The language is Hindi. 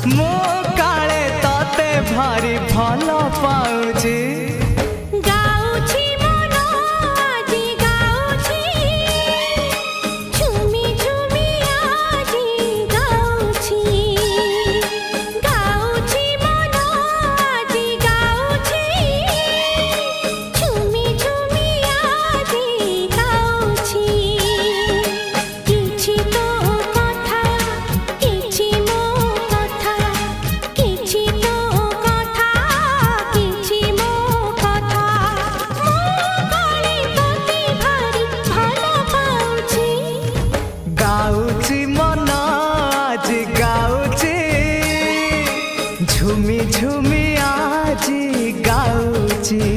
मो काले तते भारी भल पाउची गाउची मन आजी गाउची झुमी झुमी आजी गाउची गाउची मन आजी गाउची झुमी झुमी आजी गाउची किछि तो कथा किछि मो कथा किछि तो कथा किछि मो कथा मो काली तते भारी भल पाउची गाउची मन आज गाउची झुमी झुमी आज गाउची।